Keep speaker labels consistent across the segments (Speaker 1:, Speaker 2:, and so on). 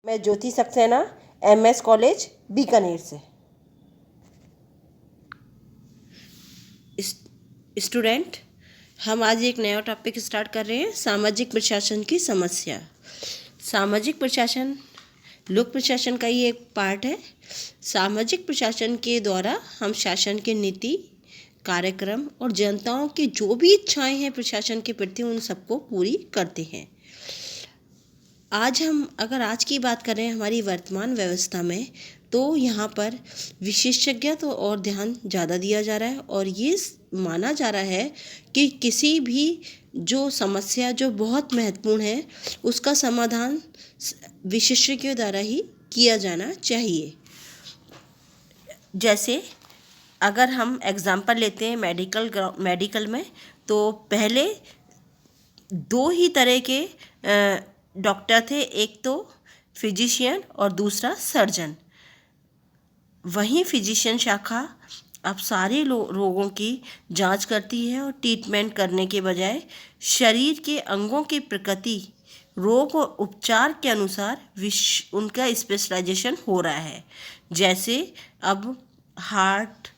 Speaker 1: मैं ज्योति Saxena, MS college Bikaner से। Student, हम आज एक नया टॉपिक स्टार्ट कर रहे हैं, सामाजिक प्रशासन की समस्या। सामाजिक प्रशासन लोक प्रशासन का ही एक पार्ट है। सामाजिक प्रशासन के द्वारा हम शासन की नीति, कार्यक्रम और जनताओं की जो भी इच्छाएं हैं प्रशासन के प्रति, उन सबको पूरी करते हैं। आज की बात करें हमारी वर्तमान व्यवस्था में, तो यहाँ पर विशेषज्ञ तो और ध्यान ज़्यादा दिया जा रहा है और ये माना जा रहा है कि किसी भी जो समस्या जो बहुत महत्वपूर्ण है उसका समाधान विशेषज्ञों द्वारा ही किया जाना चाहिए। जैसे अगर हम एग्जाम्पल लेते हैं मेडिकल में, तो पहले दो ही तरह के डॉक्टर थे, एक तो फिजिशियन और दूसरा सर्जन। वहीं फिजिशियन शाखा अब सारे रोगों की जांच करती है और ट्रीटमेंट करने के बजाय शरीर के अंगों की प्रकृति, रोग और उपचार के अनुसार उनका स्पेशलाइजेशन हो रहा है। जैसे अब हार्ट,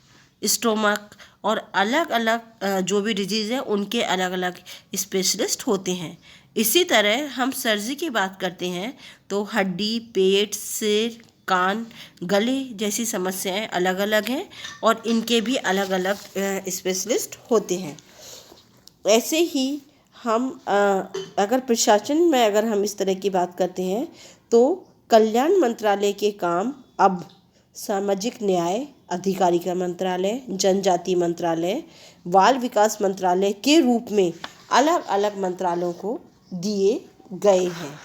Speaker 1: स्टोमक और अलग अलग जो भी डिजीज़ है उनके अलग अलग स्पेशलिस्ट होते हैं। इसी तरह हम सर्जरी की बात करते हैं तो हड्डी, पेट, सिर, कान, गले जैसी समस्याएं अलग अलग हैं और इनके भी अलग अलग स्पेशलिस्ट होते हैं। ऐसे ही हम अगर प्रशासन में हम इस तरह की बात करते हैं तो कल्याण मंत्रालय के काम अब सामाजिक न्याय अधिकारिता मंत्रालय, जनजाति मंत्रालय, बाल विकास मंत्रालय के रूप में अलग अलग मंत्रालयों को दिए गए हैं।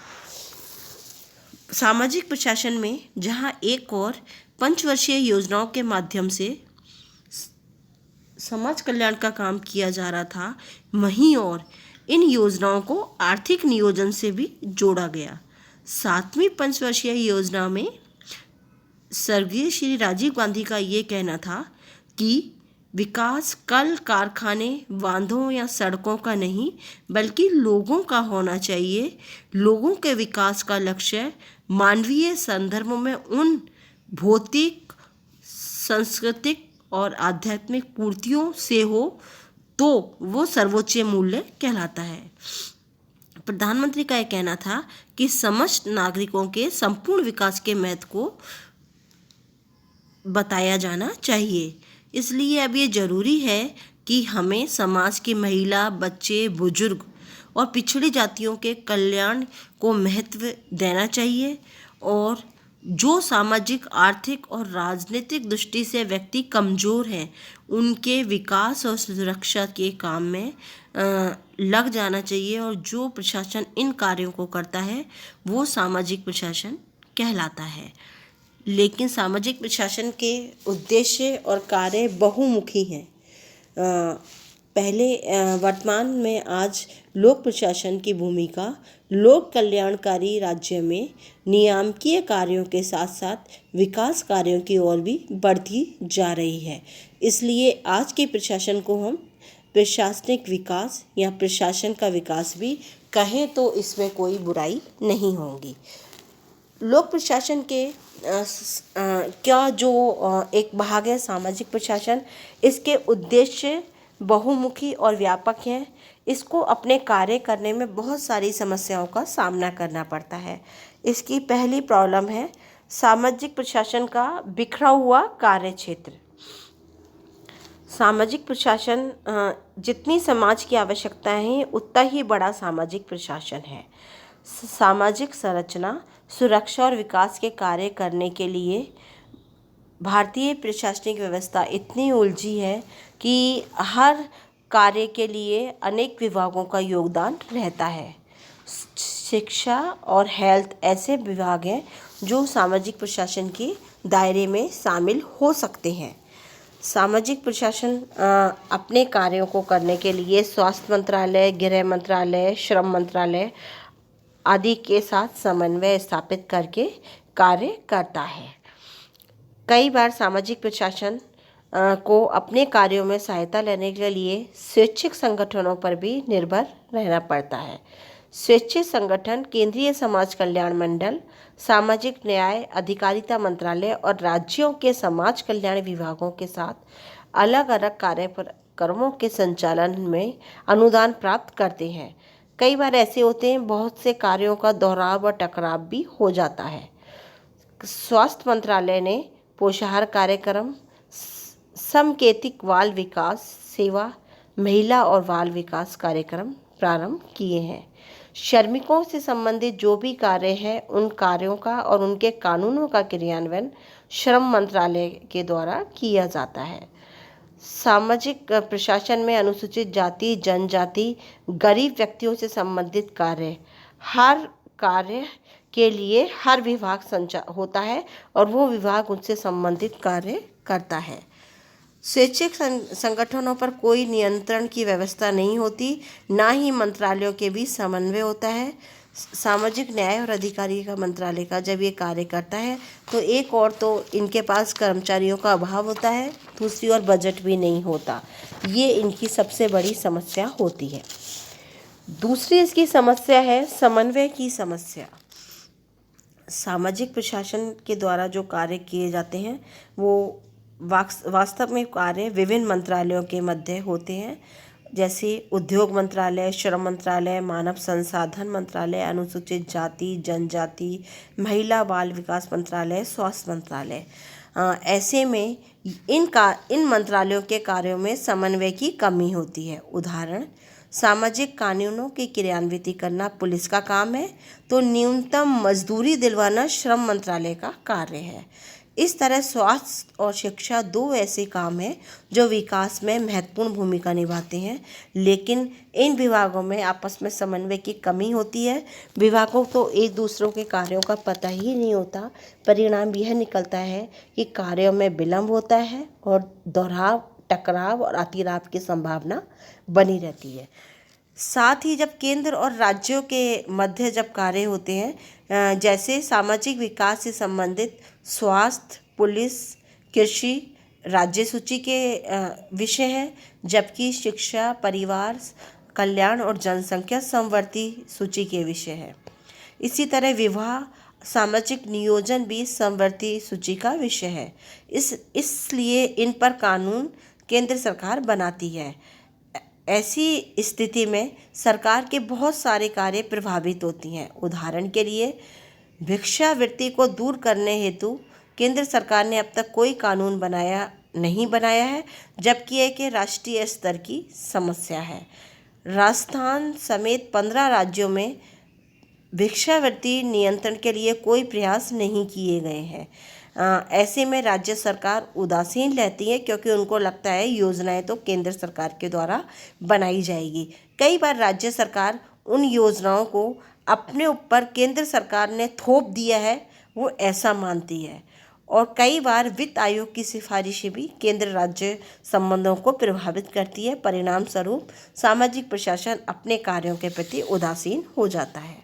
Speaker 1: सामाजिक प्रशासन में जहां एक और पंचवर्षीय योजनाओं के माध्यम से समाज कल्याण का काम किया जा रहा था, वहीं और इन योजनाओं को आर्थिक नियोजन से भी जोड़ा गया। 7वीं पंचवर्षीय योजना में स्वर्गीय श्री राजीव गांधी का ये कहना था कि विकास कल कारखाने, बांधों या सड़कों का नहीं बल्कि लोगों का होना चाहिए। लोगों के विकास का लक्ष्य मानवीय संदर्भों में उन भौतिक, सांस्कृतिक और आध्यात्मिक पूर्तियों से हो तो वो सर्वोच्च मूल्य कहलाता है। प्रधानमंत्री का यह कहना था कि समस्त नागरिकों के संपूर्ण विकास के महत्व को बताया जाना चाहिए। इसलिए अब ये ज़रूरी है कि हमें समाज की महिला, बच्चे, बुजुर्ग और पिछड़ी जातियों के कल्याण को महत्व देना चाहिए और जो सामाजिक, आर्थिक और राजनीतिक दृष्टि से व्यक्ति कमज़ोर हैं उनके विकास और सुरक्षा के काम में लग जाना चाहिए और जो प्रशासन इन कार्यों को करता है वो सामाजिक प्रशासन कहलाता है। लेकिन सामाजिक प्रशासन के उद्देश्य और कार्य बहुमुखी हैं। वर्तमान में आज लोक प्रशासन की भूमिका लोक कल्याणकारी राज्य में नियामकीय कार्यों के साथ साथ विकास कार्यों की ओर भी बढ़ती जा रही है। इसलिए आज के प्रशासन को हम प्रशासनिक विकास या प्रशासन का विकास भी कहें तो इसमें कोई बुराई नहीं होगी। लोक प्रशासन के क्या जो एक भाग है सामाजिक प्रशासन, इसके उद्देश्य बहुमुखी और व्यापक हैं। इसको अपने कार्य करने में बहुत सारी समस्याओं का सामना करना पड़ता है। इसकी पहली प्रॉब्लम है सामाजिक प्रशासन का बिखरा हुआ कार्य क्षेत्र। सामाजिक प्रशासन जितनी समाज की आवश्यकताएं हैं उतना ही बड़ा सामाजिक प्रशासन है। सामाजिक संरचना, सुरक्षा और विकास के कार्य करने के लिए भारतीय प्रशासनिक व्यवस्था इतनी उलझी है कि हर कार्य के लिए अनेक विभागों का योगदान रहता है। शिक्षा और हेल्थ ऐसे विभाग हैं जो सामाजिक प्रशासन के दायरे में शामिल हो सकते हैं। सामाजिक प्रशासन अपने कार्यों को करने के लिए स्वास्थ्य मंत्रालय, गृह मंत्रालय, श्रम मंत्रालय आदि के साथ समन्वय स्थापित करके कार्य करता है। कई बार सामाजिक प्रशासन को अपने कार्यों में सहायता लेने के लिए स्वैच्छिक संगठनों पर भी निर्भर रहना पड़ता है। स्वैच्छिक संगठन केंद्रीय समाज कल्याण मंडल, सामाजिक न्याय अधिकारिता मंत्रालय और राज्यों के समाज कल्याण विभागों के साथ अलग अलग कार्यक्रमों के संचालन में अनुदान प्राप्त करते हैं। कई बार ऐसे होते हैं, बहुत से कार्यों का दोहराव और टकराव भी हो जाता है। स्वास्थ्य मंत्रालय ने पोषाहार कार्यक्रम, समकेतिक बाल विकास सेवा, महिला और बाल विकास कार्यक्रम प्रारंभ किए हैं। श्रमिकों से संबंधित जो भी कार्य है, उन कार्यों का और उनके कानूनों का क्रियान्वयन श्रम मंत्रालय के द्वारा किया जाता है। सामाजिक प्रशासन में अनुसूचित जाति, जनजाति, गरीब व्यक्तियों से संबंधित कार्य, हर कार्य के लिए हर विभाग होता है और वो विभाग उनसे संबंधित कार्य करता है। स्वैच्छिक संगठनों पर कोई नियंत्रण की व्यवस्था नहीं होती, ना ही मंत्रालयों के बीच समन्वय होता है। सामाजिक न्याय और अधिकारिता मंत्रालय का जब ये कार्य करता है तो एक और तो इनके पास कर्मचारियों का अभाव होता है, दूसरी ओर बजट भी नहीं होता। ये इनकी सबसे बड़ी समस्या होती है। दूसरी इसकी समस्या है समन्वय की समस्या। सामाजिक प्रशासन के द्वारा जो कार्य किए जाते हैं वो वास्तव में कार्य विभिन्न मंत्रालयों के मध्य होते हैं, जैसे उद्योग मंत्रालय, श्रम मंत्रालय, मानव संसाधन मंत्रालय, अनुसूचित जाति जनजाति, महिला बाल विकास मंत्रालय, स्वास्थ्य मंत्रालय। ऐसे में इन मंत्रालयों के कार्यों में समन्वय की कमी होती है। उदाहरण, सामाजिक कानूनों की क्रियान्वित करना पुलिस का काम है, तो न्यूनतम मजदूरी दिलवाना श्रम मंत्रालय का कार्य है। इस तरह स्वास्थ्य और शिक्षा दो ऐसे काम हैं जो विकास में महत्वपूर्ण भूमिका निभाते हैं, लेकिन इन विभागों में आपस में समन्वय की कमी होती है। विभागों को एक दूसरों के कार्यों का पता ही नहीं होता। परिणाम यह निकलता है कि कार्यों में विलंब होता है और दोहराव, टकराव और अतिराव की संभावना बनी रहती है। साथ ही जब केंद्र और राज्यों के मध्य जब कार्य होते हैं, जैसे सामाजिक विकास से संबंधित स्वास्थ्य, पुलिस, कृषि राज्य सूची के विषय हैं, जबकि शिक्षा, परिवार कल्याण और जनसंख्या समवर्ती सूची के विषय हैं। इसी तरह विवाह, सामाजिक नियोजन भी समवर्ती सूची का विषय है। इसलिए इन पर कानून केंद्र सरकार बनाती है। ऐसी स्थिति में सरकार के बहुत सारे कार्य प्रभावित होती हैं। उदाहरण के लिए भिक्षावृत्ति को दूर करने हेतु केंद्र सरकार ने अब तक कोई कानून नहीं बनाया है, जबकि एक राष्ट्रीय स्तर की समस्या है। राजस्थान समेत 15 राज्यों में भिक्षावृत्ति नियंत्रण के लिए कोई प्रयास नहीं किए गए हैं। ऐसे में राज्य सरकार उदासीन रहती है, क्योंकि उनको लगता है योजनाएं तो केंद्र सरकार के द्वारा बनाई जाएगी। कई बार राज्य सरकार उन योजनाओं को अपने ऊपर केंद्र सरकार ने थोप दिया है, वो ऐसा मानती है, और कई बार वित्त आयोग की सिफारिशें भी केंद्र राज्य संबंधों को प्रभावित करती है। परिणाम स्वरूप सामाजिक प्रशासन अपने कार्यों के प्रति उदासीन हो जाता है।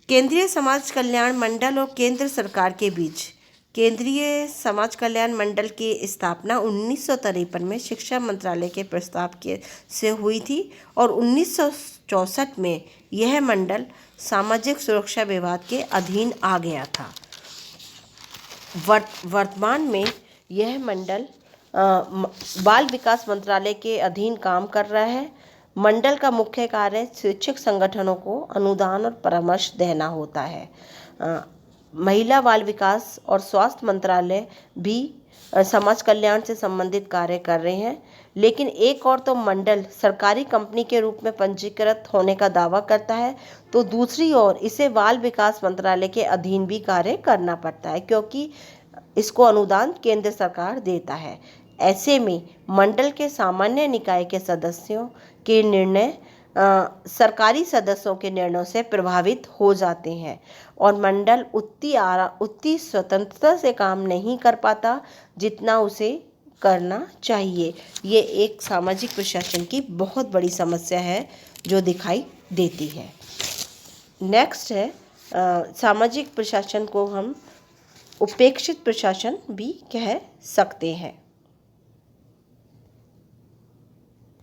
Speaker 1: केंद्रीय समाज कल्याण मंडल और केंद्र सरकार के बीच केंद्रीय समाज कल्याण मंडल की स्थापना 1953 में शिक्षा मंत्रालय के प्रस्ताव से हुई थी और 1964 में यह मंडल सामाजिक सुरक्षा विभाग के अधीन आ गया था। वर्तमान में यह मंडल बाल विकास मंत्रालय के अधीन काम कर रहा है। मंडल का मुख्य कार्य स्वैच्छिक संगठनों को अनुदान और परामर्श देना होता है। महिला बाल विकास और स्वास्थ्य मंत्रालय भी समाज कल्याण से संबंधित कार्य कर रहे हैं, लेकिन एक और तो मंडल सरकारी कंपनी के रूप में पंजीकृत होने का दावा करता है, तो दूसरी ओर इसे बाल विकास मंत्रालय के अधीन भी कार्य करना पड़ता है, क्योंकि इसको अनुदान केंद्र सरकार देता है। ऐसे में मंडल के सामान्य निकाय के सदस्यों के निर्णय सरकारी सदस्यों के निर्णयों से प्रभावित हो जाते हैं और मंडल उतनी स्वतंत्रता से काम नहीं कर पाता जितना उसे करना चाहिए। ये एक सामाजिक प्रशासन की बहुत बड़ी समस्या है जो दिखाई देती है। नेक्स्ट है सामाजिक प्रशासन को हम उपेक्षित प्रशासन भी कह सकते हैं।